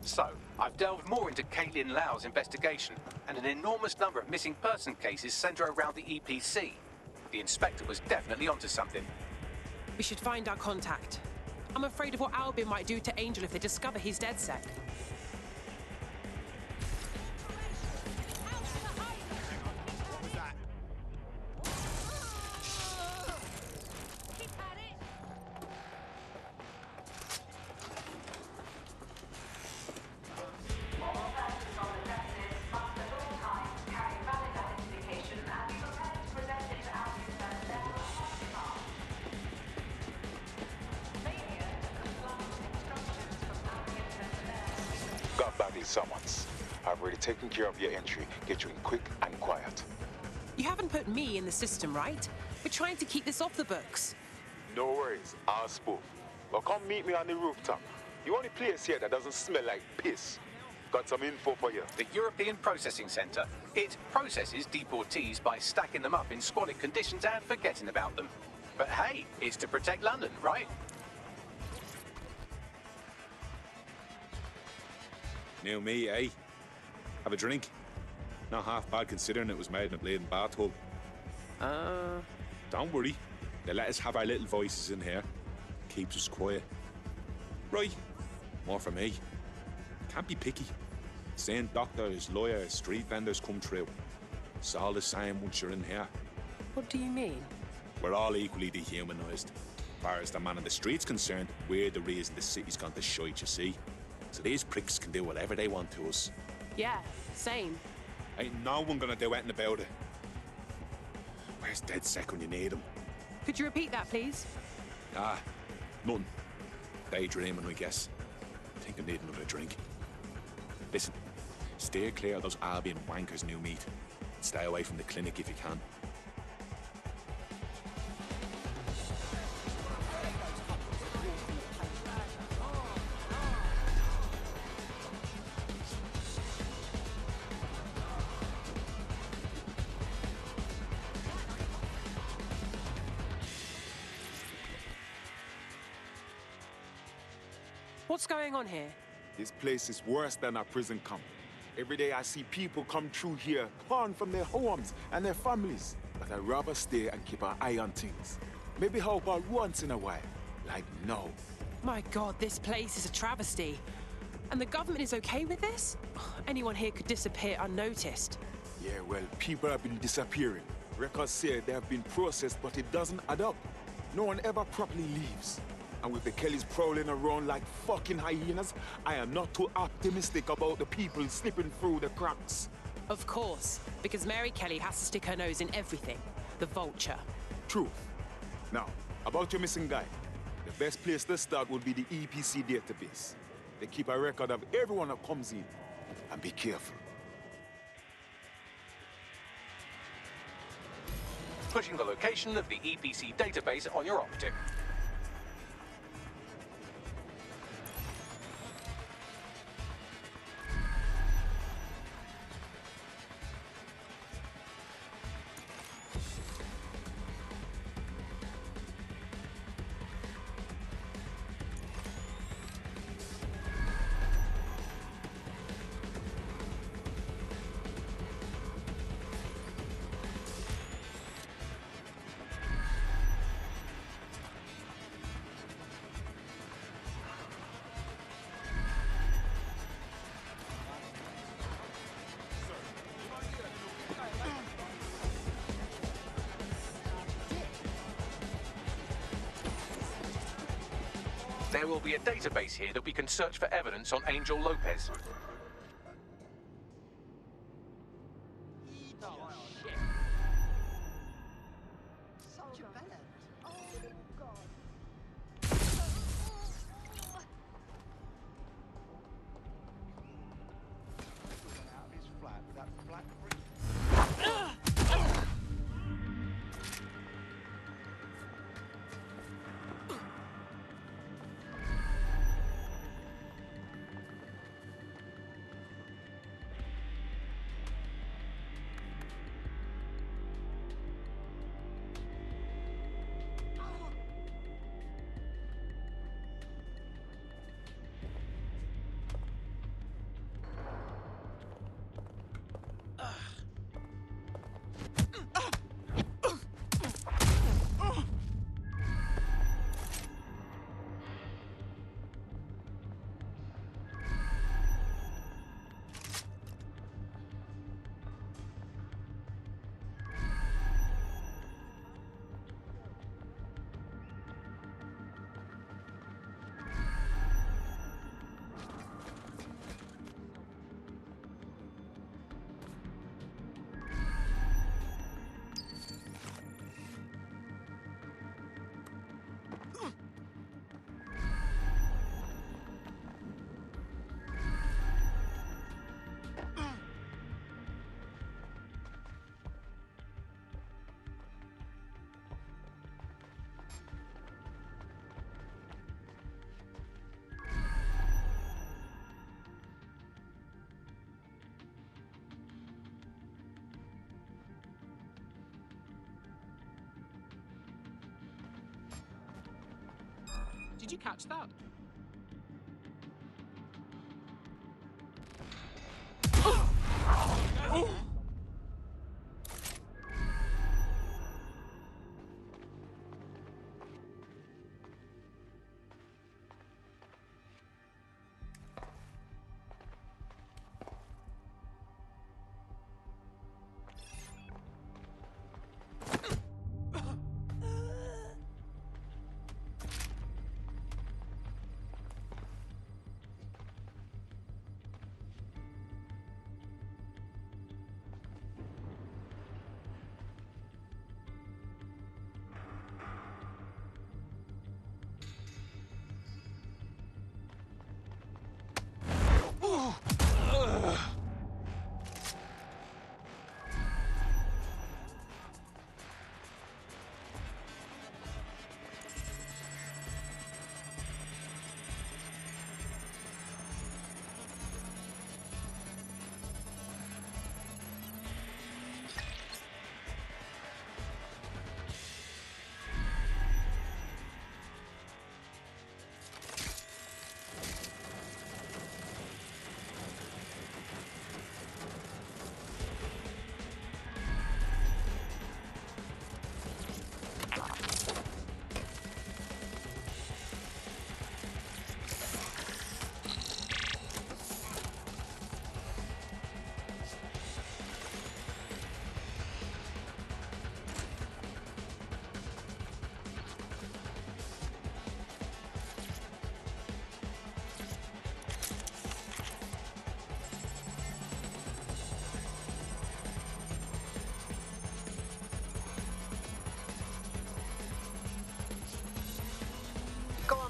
So, I've delved more into Caitlin Lau's investigation, and an enormous number of missing person cases centre around the EPC. The inspector was definitely onto something. We should find our contact. I'm afraid of what Albin might do to Angel if they discover he's DedSec. Summons. I've already taken care of your entry. Get you in quick and quiet. You haven't put me in the system, right? We're trying to keep this off the books. No worries, I'll spoof. Well, come meet me on the rooftop. The only place here that doesn't smell like piss. Got some info for you. The European Processing Centre. It processes deportees by stacking them up in squalid conditions and forgetting about them. But hey, it's to protect London, right? New me, eh? Have a drink? Not half bad considering it was made in a bleeding bathtub. Don't worry. They let us have our little voices in here. Keeps us quiet. Right. More for me. Can't be picky. Seeing doctors, lawyers, street vendors come through. It's all the same once you're in here. What do you mean? We're all equally dehumanised. As far as the man on the street's concerned, we're the reason the city's gone to shite, you see. So these pricks can do whatever they want to us. Yeah, same. Ain't no one gonna do anything about it. Where's DedSec when you need him? Could you repeat that, please? Nothing. Daydreaming, I guess. I think I need another drink. Listen, steer clear of those Albion wankers, new meat. Stay away from the clinic if you can. What's going on here? This place is worse than a prison camp. Every day I see people come through here, torn from their homes and their families. But I'd rather stay and keep an eye on things. Maybe help out once in a while, like now. My God, this place is a travesty. And the government is okay with this? Anyone here could disappear unnoticed. Yeah, well, people have been disappearing. Records say they have been processed, but it doesn't add up. No one ever properly leaves. And with the Kellys prowling around like fucking hyenas, I am not too optimistic about the people slipping through the cracks. Of course, because Mary Kelly has to stick her nose in everything. The vulture. Truth. Now, about your missing guy. The best place to start would be the EPC database. They keep a record of everyone that comes in. And be careful. Pushing the location of the EPC database on your optic. There will be a database here that we can search for evidence on Angel Lopez. Did you catch that?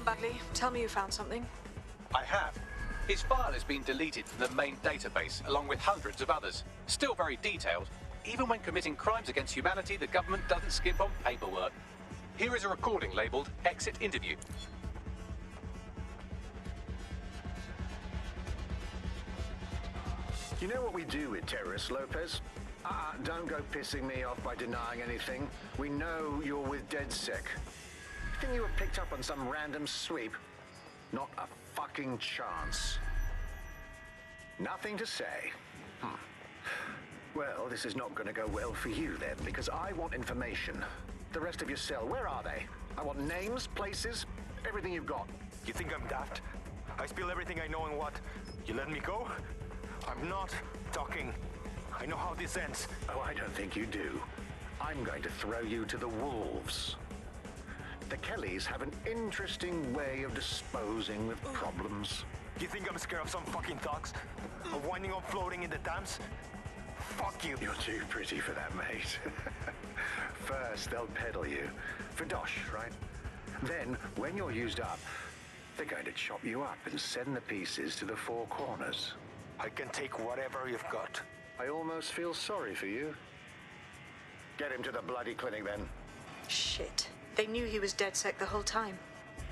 Bagley, tell me you found something. I have. His file has been deleted from the main database, along with hundreds of others. Still very detailed. Even when committing crimes against humanity, the government doesn't skimp on paperwork. Here is a recording labelled Exit Interview. You know what we do with terrorists, Lopez? Don't go pissing me off by denying anything. We know you're with DedSec. Think you were picked up on some random sweep? Not a fucking chance. Nothing to say. Well, this is not going to go well for you then, because I want information. The rest of your cell, where are they? I want names, places, everything you've got. You think I'm daft? I spill everything I know and what? You let me go? I'm not talking. I know how this ends. Oh, I don't think you do. I'm going to throw you to the wolves. The Kellys have an interesting way of disposing with problems. You think I'm scared of some fucking thugs? Of winding up floating in the Thames? Fuck you. You're too pretty for that, mate. First, they'll peddle you. For dosh, right? Then, when you're used up, they're going to chop you up and send the pieces to the four corners. I can take whatever you've got. I almost feel sorry for you. Get him to the bloody clinic, then. Shit. They knew he was DedSec the whole time.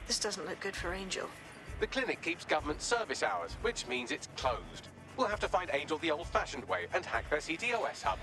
This doesn't look good for Angel. The clinic keeps government service hours, which means it's closed. We'll have to find Angel the old-fashioned way and hack their CTOS hub.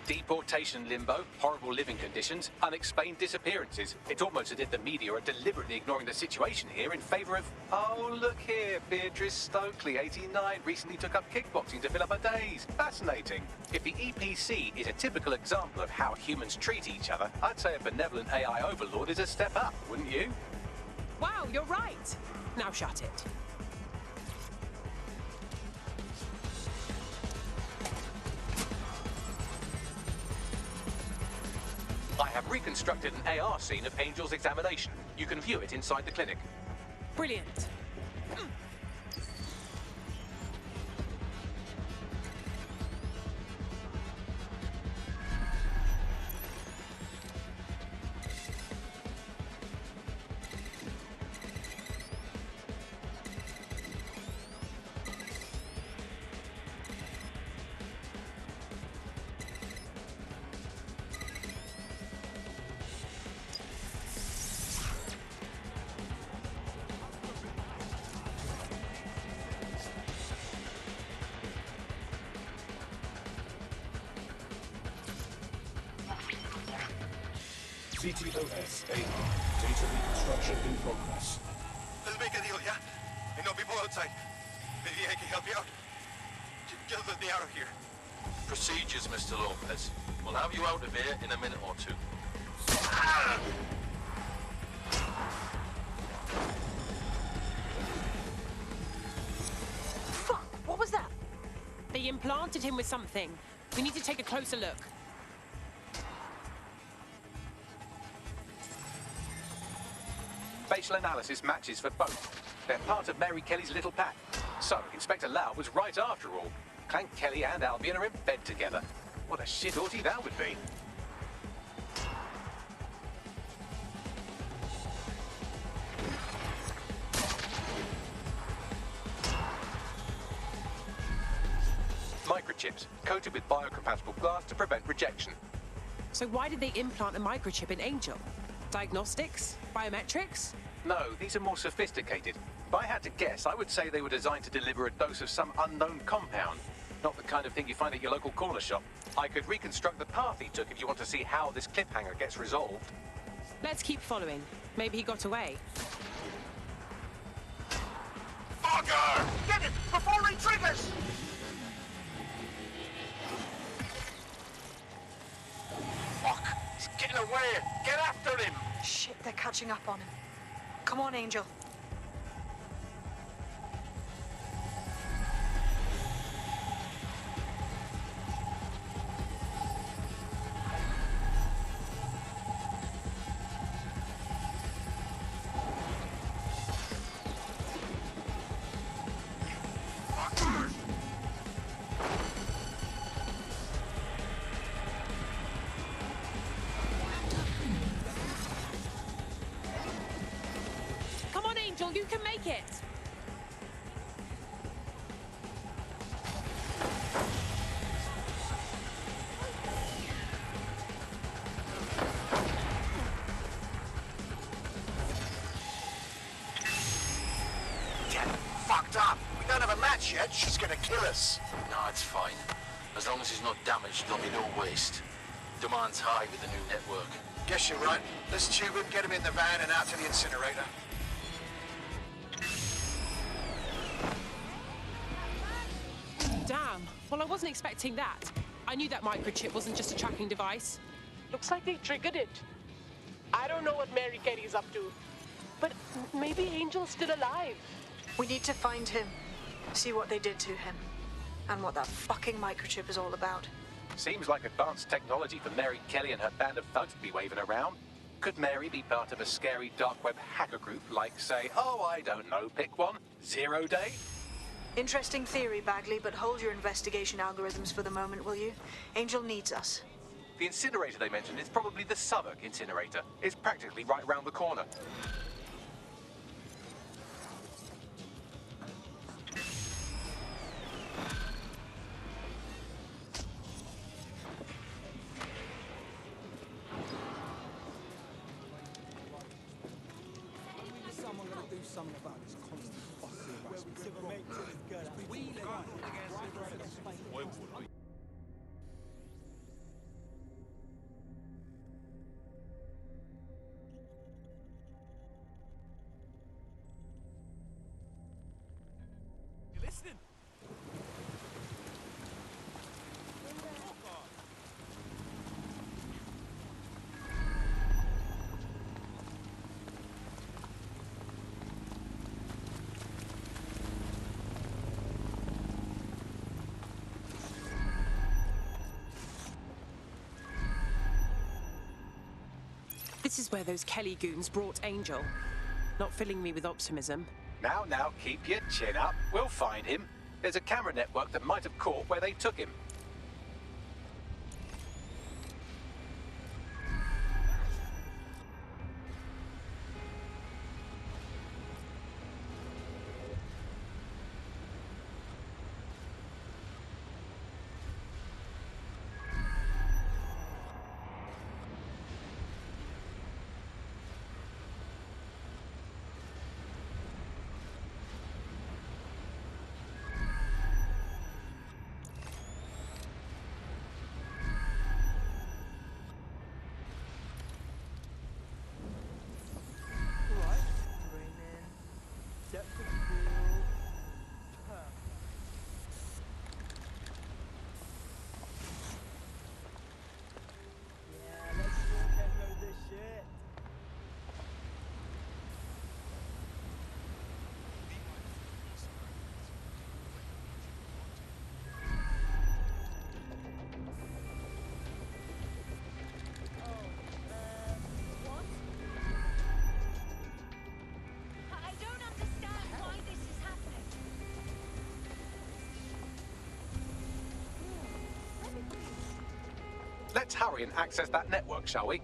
Deportation limbo, horrible living conditions, unexplained disappearances. It's almost as if the media are deliberately ignoring the situation here in favour of... Oh, look here, Beatrice Stokely, 89, recently took up kickboxing to fill up her days. Fascinating. If the EPC is a typical example of how humans treat each other, I'd say a benevolent AI overlord is a step up, wouldn't you? Wow, you're right. Now shut it. I have reconstructed an AR scene of Angel's examination. You can view it inside the clinic. Brilliant. CTOS AR. Data reconstruction in progress. Let's make a deal, yeah? I know people outside. Maybe I can help you out. Just let me out of here. Procedures, Mr. Lopez. We'll have you out of here in a minute or two. Ah! Fuck! What was that? They implanted him with something. We need to take a closer look. Facial analysis matches for both. They're part of Mary Kelly's little pack. So, Inspector Lau was right after all. Clank Kelly and Albion are in bed together. What a shit orgy that would be. Microchips, coated with biocompatible glass to prevent rejection. So why did they implant a microchip in Angel? Diagnostics? Biometrics? No, these are more sophisticated. If I had to guess, I would say they were designed to deliver a dose of some unknown compound. Not the kind of thing you find at your local corner shop. I could reconstruct the path he took if you want to see how this cliffhanger gets resolved. Let's keep following. Maybe he got away. Fogger! Get it! Before he triggers! Fuck! He's getting away! Get after him! Shit, they're catching up on him. Come on, Angel. Angel, you can make it! Get fucked up! We don't have a match yet. She's gonna kill us. No, it's fine. As long as he's not damaged, there'll be no waste. Demand's high with the new network. Guess you're right. Let's tube him, get him in the van and out to the incinerator. Damn. Well, I wasn't expecting that. I knew that microchip wasn't just a tracking device. Looks like they triggered it. I don't know what Mary Kelly's up to, but maybe Angel's still alive. We need to find him, see what they did to him, and what that fucking microchip is all about. Seems like advanced technology for Mary Kelly and her band of thugs to be waving around. Could Mary be part of a scary dark web hacker group like, say, oh, I don't know, pick one, 0 Day? Interesting theory, Bagley, but hold your investigation algorithms for the moment, will you? Angel needs us. The incinerator they mentioned is probably the Southwark incinerator. It's practically right around the corner. Someone gonna do something about this constant fussing harassment. You listening? This is where those Kelly goons brought Angel. Not filling me with optimism. Now, keep your chin up. We'll find him. There's a camera network that might have caught where they took him. depth of field. Huh. Yeah, let's walk and load this shit. Let's hurry and access that network, shall we?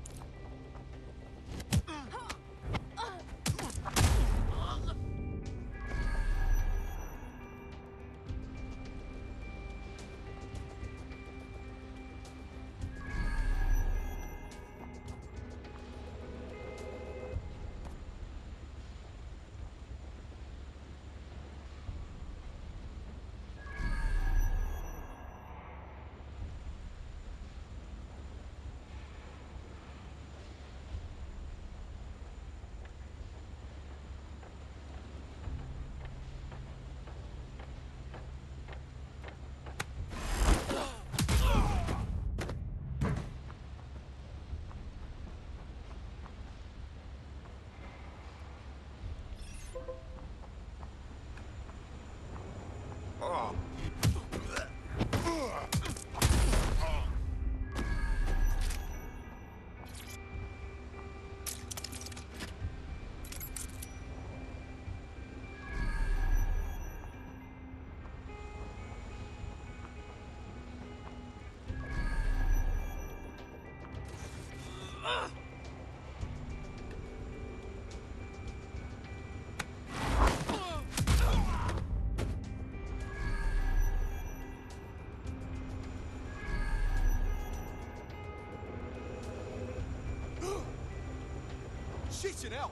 Shitting hell!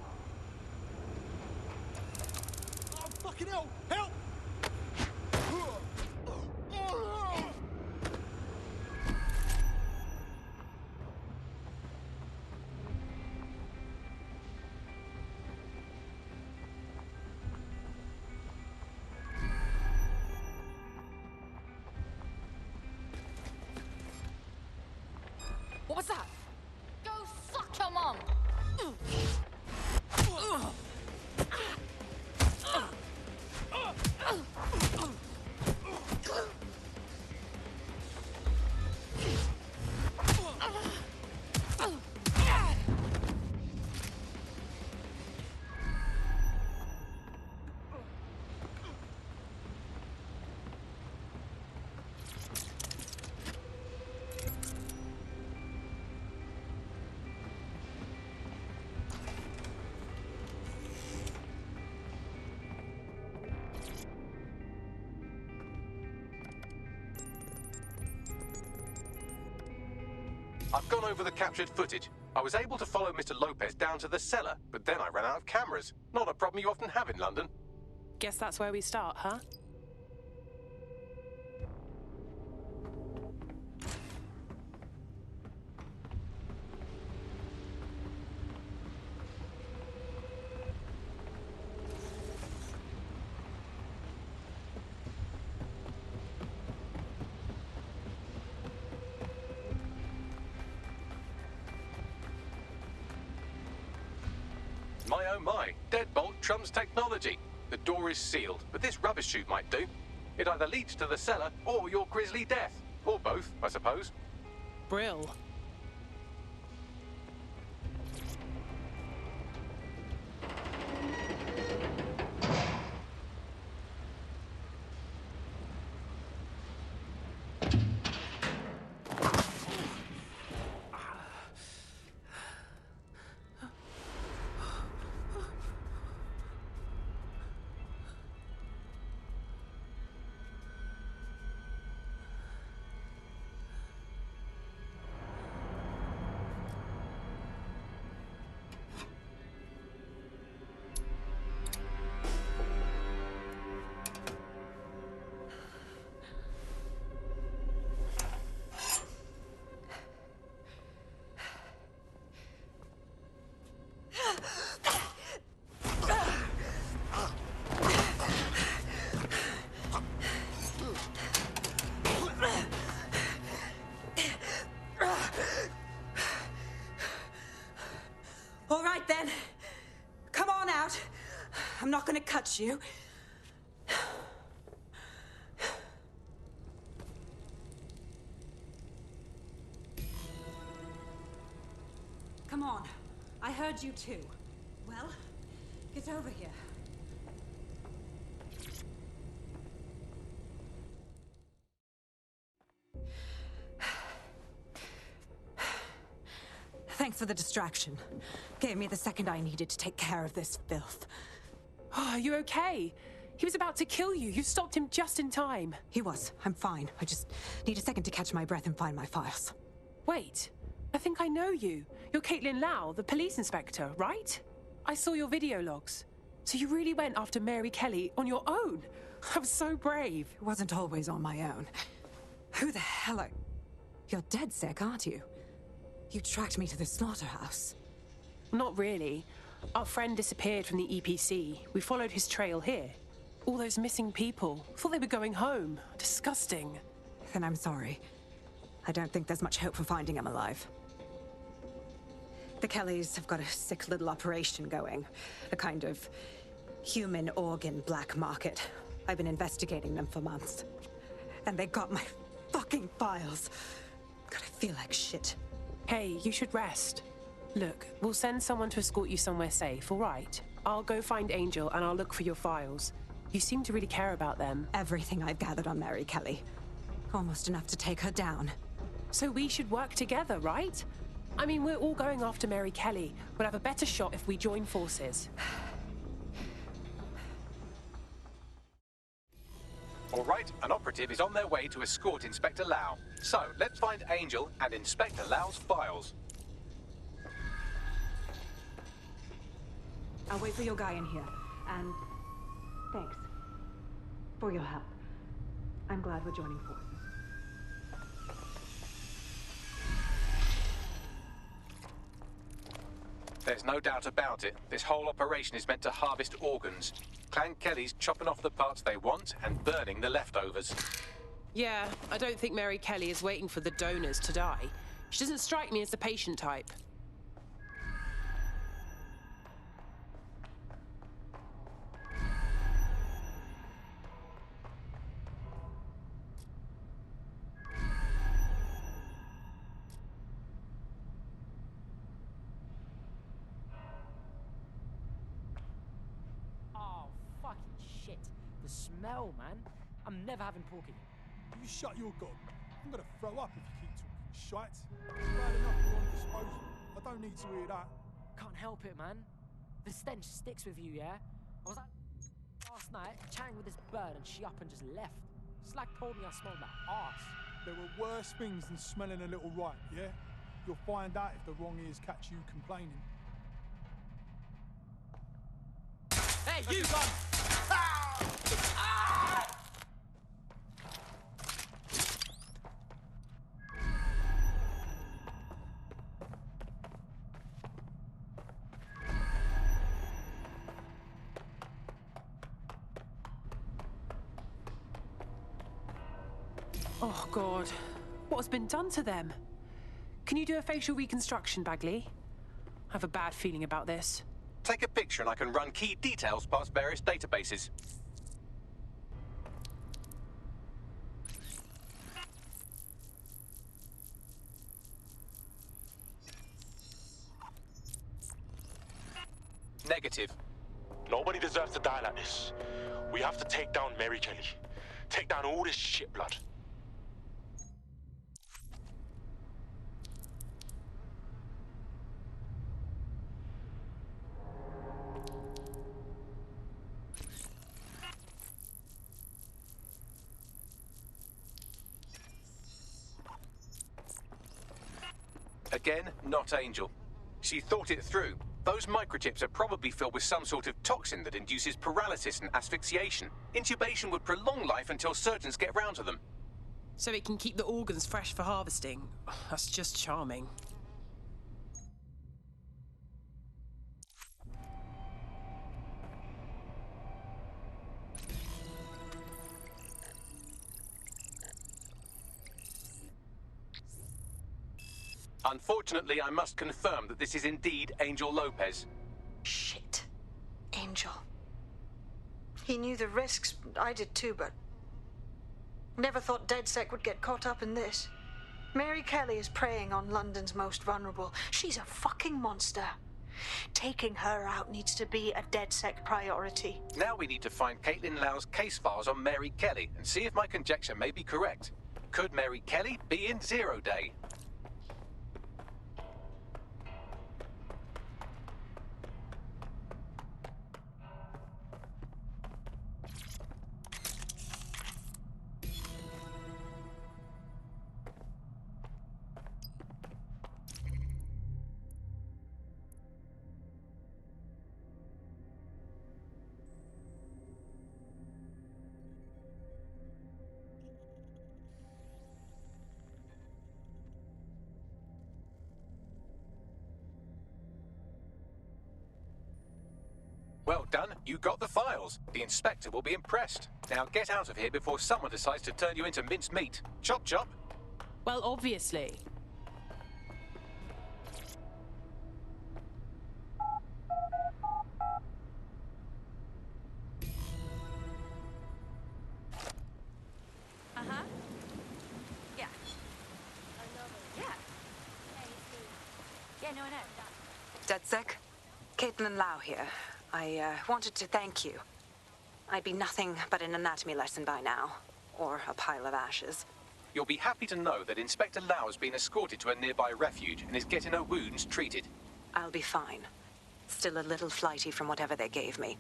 Oh, fucking hell! Help! What was that? Go fuck your mom! I've gone over the captured footage. I was able to follow Mr. Lopez down to the cellar, but then I ran out of cameras. Not a problem you often have in London. Guess that's where we start, huh? My oh my, deadbolt trumps technology. The door is sealed, but this rubbish chute might do. It either leads to the cellar or your grisly death. Or both, I suppose. Brill. then. Come on out. I'm not gonna cut you. Come on. I heard you too. Well, get over here. Thanks for the distraction. Gave me the second I needed to take care of this filth. Oh, are you okay? He was about to kill you. You stopped him just in time. He was. I'm fine. I just need a second to catch my breath and find my files. Wait. I think I know you. You're Caitlin Lau, the police inspector, right? I saw your video logs. So you really went after Mary Kelly on your own? I'm so brave. It wasn't always on my own. Who the hell are... You're dead sick, aren't you? You tracked me to the slaughterhouse. Not really. Our friend disappeared from the EPC. We followed his trail here. All those missing people. Thought they were going home. Disgusting. Then I'm sorry. I don't think there's much hope for finding him alive. The Kellys have got a sick little operation going. A kind of human organ black market. I've been investigating them for months. And they got my fucking files. God, I feel like shit. Hey, you should rest. Look, we'll send someone to escort you somewhere safe, all right? I'll go find Angel and I'll look for your files. You seem to really care about them. Everything I've gathered on Mary Kelly. Almost enough to take her down. So we should work together, right? I mean, we're all going after Mary Kelly. We'll have a better shot if we join forces. All right, an operative is on their way to escort Inspector Lau. So, let's find Angel and Inspector Lau's files. I'll wait for your guy in here. And thanks for your help. I'm glad we're joining forces. There's no doubt about it. This whole operation is meant to harvest organs. Clan Kelly's chopping off the parts they want and burning the leftovers. Yeah, I don't think Mary Kelly is waiting for the donors to die. She doesn't strike me as the patient type. Smell, man. I'm never having pork again. You shut your gob. I'm gonna throw up if you keep talking shite. It's bad enough you're on disposal. I don't need to hear that. Can't help it, man. The stench sticks with you, yeah? I was out last night chatting with this bird and she up and just left. Slag told me I smelled like arse. There are worse things than smelling a little right, yeah? You'll find out if the wrong ears catch you complaining. Hey, you gun! Oh, God. What has been done to them? Can you do a facial reconstruction, Bagley? I have a bad feeling about this. Take a picture and I can run key details past various databases. Negative. Nobody deserves to die like this. We have to take down Mary Kelly. Take down all this shit blood. Again, not Angel. She thought it through. Those microchips are probably filled with some sort of toxin that induces paralysis and asphyxiation. Intubation would prolong life until surgeons get round to them. So it can keep the organs fresh for harvesting. Oh, that's just charming. Unfortunately, I must confirm that this is indeed Angel Lopez. He knew the risks. I did too, but never thought DedSec would get caught up in this. Mary Kelly is preying on London's most vulnerable. She's a fucking monster. Taking her out needs to be a DedSec priority. Now we need to find Caitlin Lau's case files on Mary Kelly and see if my conjecture may be correct. Could Mary Kelly be in Zero Day? Well done, you got the files. The inspector will be impressed. Now get out of here before someone decides to turn you into minced meat. Chop chop. Well, obviously. Uh-huh. Yeah. Yeah. Yeah, no, I know. DedSec? Caitlin Lau here. I wanted to thank you. I'd be nothing but an anatomy lesson by now. Or a pile of ashes. You'll be happy to know that Inspector Lau has been escorted to a nearby refuge and is getting her wounds treated. I'll be fine. Still a little flighty from whatever they gave me.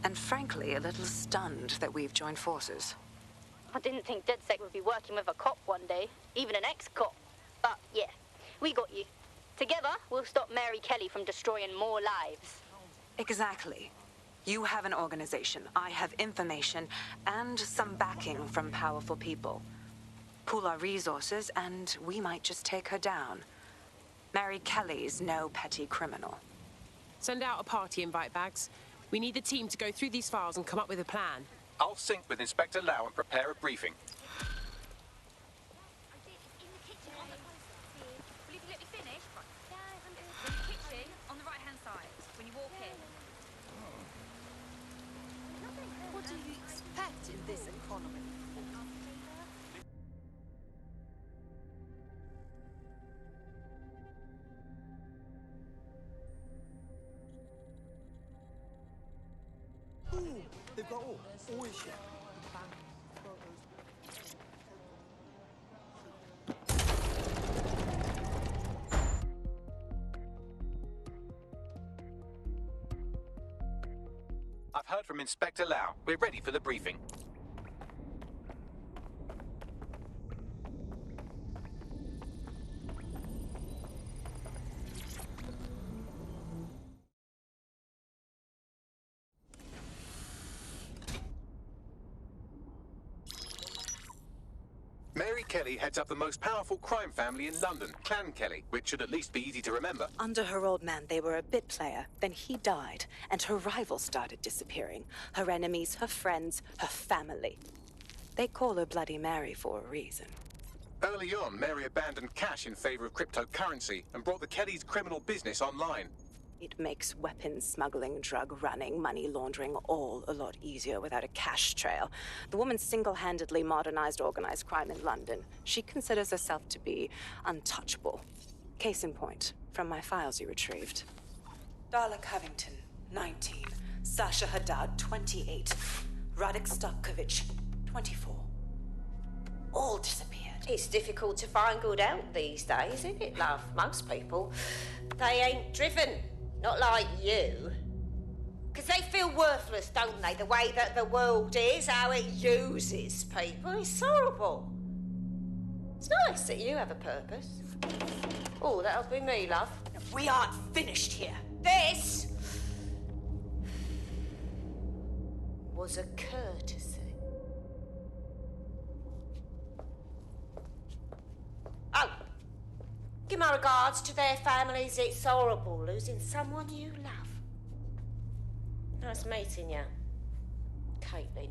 And frankly, a little stunned that we've joined forces. I didn't think DedSec would be working with a cop one day, even an ex-cop. But yeah, we got you. Together, we'll stop Mary Kelly from destroying more lives. Exactly. You have an organization, I have information, and some backing from powerful people. Pool our resources, and we might just take her down. Mary Kelly's no petty criminal. Send out a party invite bags. We need the team to go through these files and come up with a plan. I'll sync with Inspector Lau and prepare a briefing. What do you expect in this economy? Ooh, they've got all his shit. I've heard from Inspector Lau. We're ready for the briefing. Mary Kelly heads up the most powerful crime family in London, Clan Kelly, which should at least be easy to remember. Under her old man, they were a bit player. Then he died, and her rivals started disappearing. Her enemies, her friends, her family. They call her Bloody Mary for a reason. Early on, Mary abandoned cash in favor of cryptocurrency and brought the Kellys' criminal business online. It makes weapons smuggling, drug running, money laundering all a lot easier without a cash trail. The woman single-handedly modernized organized crime in London. She considers herself to be untouchable. Case in point, from my files you retrieved. Darla Covington, 19. Sasha Haddad, 28. Radek Starkovich, 24. All disappeared. It's difficult to find good help these days, isn't it, love? Most people, they ain't driven. Not like you. Because they feel worthless, don't they? The way that the world is, how it uses people. It's horrible. It's nice that you have a purpose. Oh, that'll be me, love. We aren't finished here. This was a courtesy. Oh! Give my regards to their families. It's horrible losing someone you love. Nice meeting you, Caitlin.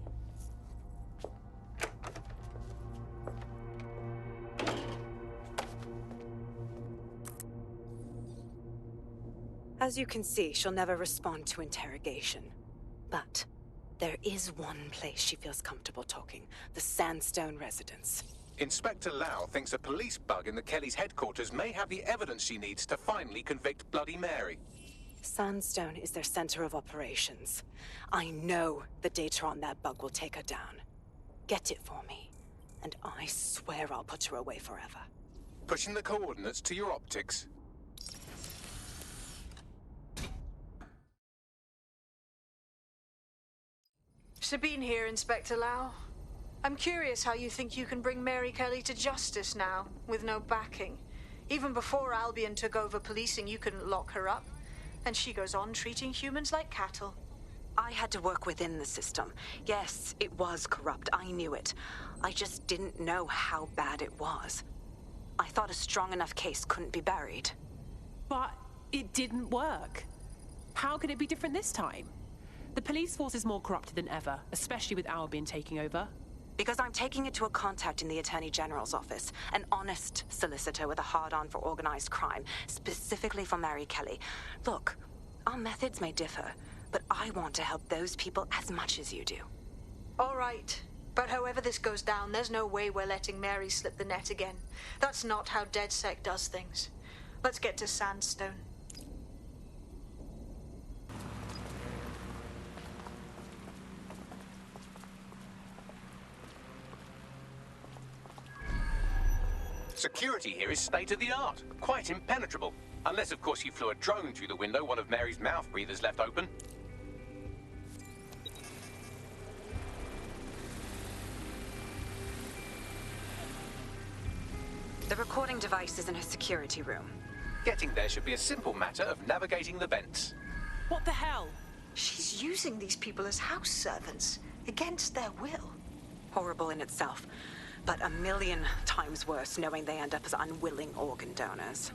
As you can see, she'll never respond to interrogation. But There is one place she feels comfortable talking. The Sandstone residence. Inspector Lau thinks a police bug in the Kellys' headquarters may have the evidence she needs to finally convict Bloody Mary. Sandstone is their center of operations. I know the data on that bug will take her down. Get it for me, and I swear I'll put her away forever. Pushing the coordinates to your optics. Sabine here, Inspector Lau. I'm curious how you think you can bring Mary Kelly to justice now, with no backing. Even before Albion took over policing, you couldn't lock her up. And she goes on treating humans like cattle. I had to work within the system. Yes, it was corrupt. I knew it. I just didn't know how bad it was. I thought a strong enough case couldn't be buried. But it didn't work. How could it be different this time? The police force is more corrupted than ever, especially with Albion taking over. Because I'm taking it to a contact in the Attorney General's office, an honest solicitor with a hard-on for organized crime, specifically for Mary Kelly. Look, our methods may differ, but I want to help those people as much as you do. All right. But however this goes down, there's no way we're letting Mary slip the net again. That's not how DedSec does things. Let's get to Sandstone. Security here is state-of-the-art, quite impenetrable. Unless, of course, you flew a drone through the window one of Mary's mouth breathers left open. The recording device is in her security room. Getting there should be a simple matter of navigating the vents. What the hell? She's using these people as house servants, against their will. Horrible in itself, but a million times worse knowing they end up as unwilling organ donors.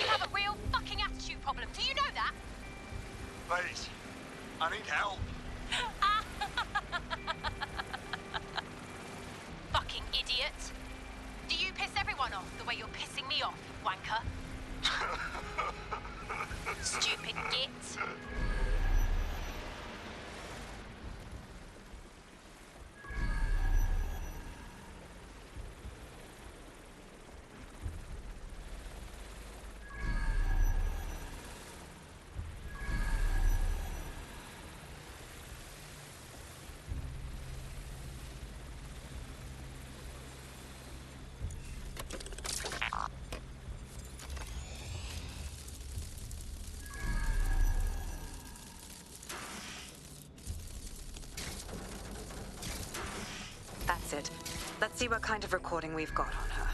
You have a real fucking attitude problem. Do you know that? Please, I need help. Fucking idiot. Do you piss everyone off the way you're pissing me off, wanker? Stupid git. That's it. Let's see what kind of recording we've got on her.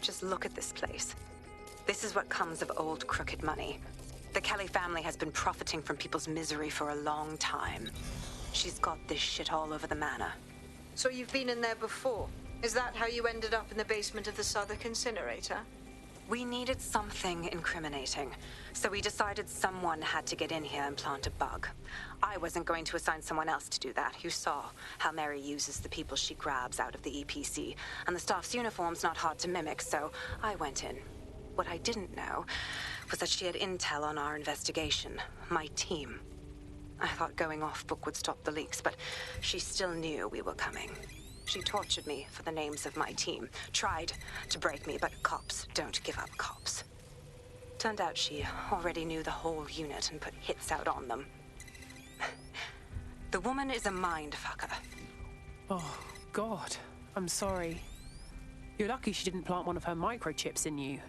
Just look at this place. This is what comes of old crooked money. The Kelly family has been profiting from people's misery for a long time. She's got this shit all over the manor. So you've been in there before? Is that how you ended up in the basement of the Southwark incinerator? We needed something incriminating, so we decided someone had to get in here and plant a bug. I wasn't going to assign someone else to do that. You saw how Mary uses the people she grabs out of the EPC, and the staff's uniform's not hard to mimic, so I went in. What I didn't know was that she had intel on our investigation, my team. I thought going off book would stop the leaks, but she still knew we were coming. She tortured me for the names of my team, tried to break me, but cops don't give up cops. Turned out she already knew the whole unit and put hits out on them. The woman is a mindfucker. Oh, God. I'm sorry. You're lucky she didn't plant one of her microchips in you.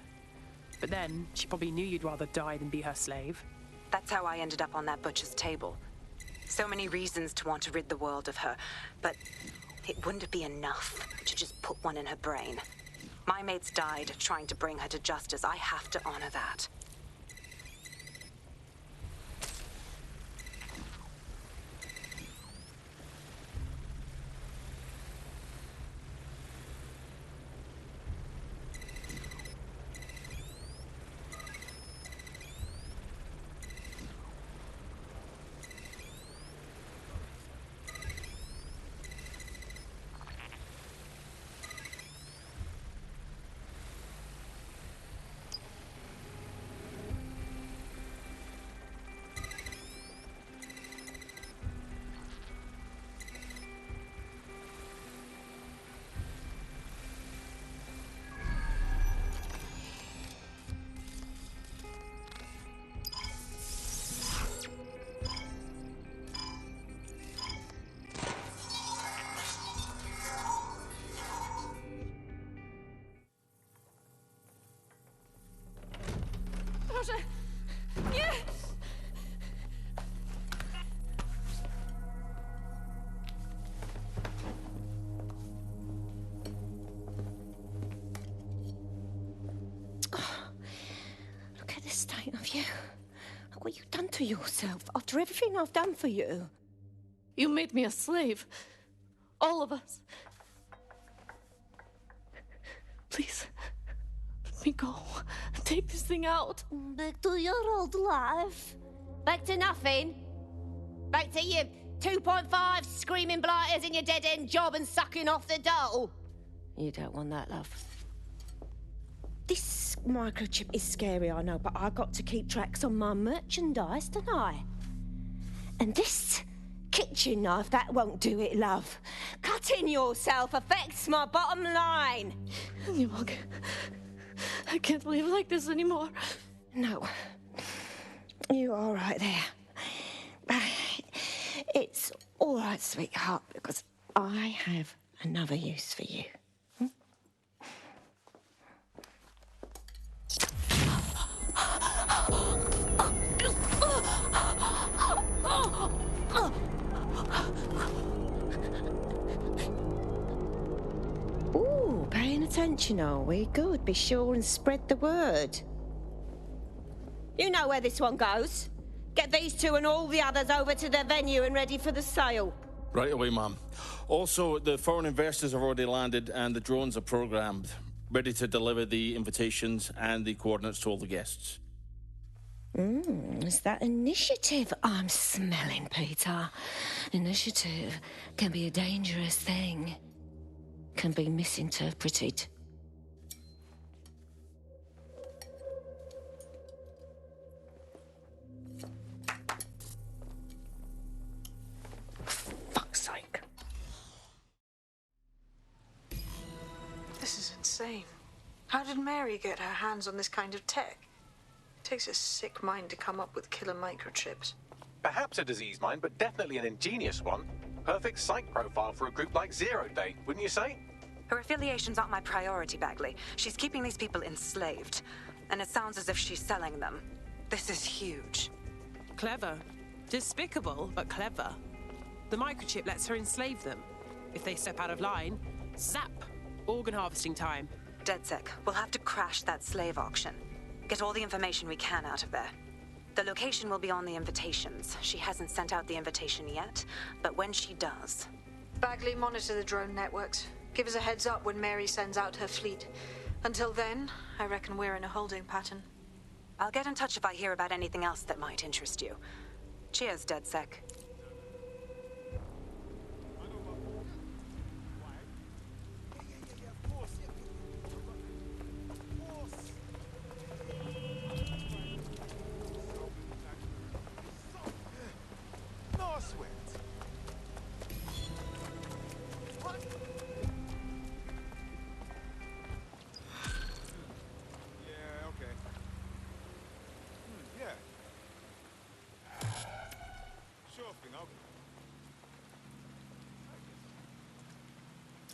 But then, she probably knew you'd rather die than be her slave. That's how I ended up on that butcher's table. So many reasons to want to rid the world of her, but it wouldn't be enough to just put one in her brain. My mates died trying to bring her to justice. I have to honor that. What you done to yourself after everything I've done for you? You made me a slave. All of us. Please, let me go. Take this thing out. Back to your old life. Back to nothing. Back to you 2.5 screaming blighters in your dead-end job and sucking off the dole. You don't want that, love. This microchip is scary, I know, but I got to keep tracks on my merchandise, don't I? And this kitchen knife, that won't do it, love. Cutting yourself affects my bottom line. I can't live like this anymore. No. You're all right there. It's all right, sweetheart, because I have another use for you. Ooh, paying attention, are we? Good. Be sure and spread the word. You know where this one goes. Get these two and all the others over to their venue and ready for the sale. Right away, Mom. Also, the foreign investors have already landed and the drones are programmed, ready to deliver the invitations and the coordinates to all the guests. Is that initiative I'm smelling, Peter? Initiative can be a dangerous thing. Can be misinterpreted. Fuck's sake. This is insane. How did Mary get her hands on this kind of tech? It takes a sick mind to come up with killer microchips. Perhaps a diseased mind, but definitely an ingenious one. Perfect psych profile for a group like Zero Day, wouldn't you say? Her affiliations aren't my priority, Bagley. She's keeping these people enslaved. And it sounds as if she's selling them. This is huge. Clever. Despicable, but clever. The microchip lets her enslave them. If they step out of line, zap! Organ harvesting time. DedSec, we'll have to crash that slave auction. Get all the information we can out of there. The location will be on the invitations. She hasn't sent out the invitation yet, but when she does... Bagley, monitor the drone networks. Give us a heads up when Mary sends out her fleet. Until then, I reckon we're in a holding pattern. I'll get in touch if I hear about anything else that might interest you. Cheers, DedSec.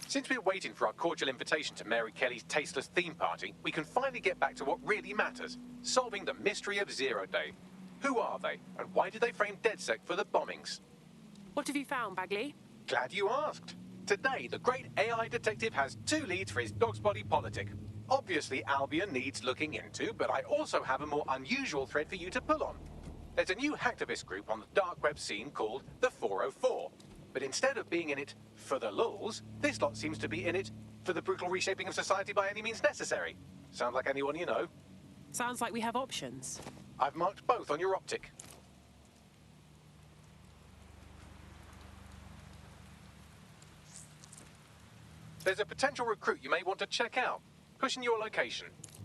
Since we're waiting for our cordial invitation to Mary Kelly's tasteless theme party, we can finally get back to what really matters, solving the mystery of Zero Day. Who are they, and why did they frame DedSec for the bombings? What have you found, Bagley? Glad you asked. Today, the great AI detective has 2 leads for his dog's body politic. Obviously, Albion needs looking into, but I also have a more unusual thread for you to pull on. There's a new hacktivist group on the dark web scene called the 404. But instead of being in it for the lulz, this lot seems to be in it for the brutal reshaping of society by any means necessary. Sound like anyone you know? Sounds like we have options. I've marked both on your optic. There's a potential recruit you may want to check out, pushing your location.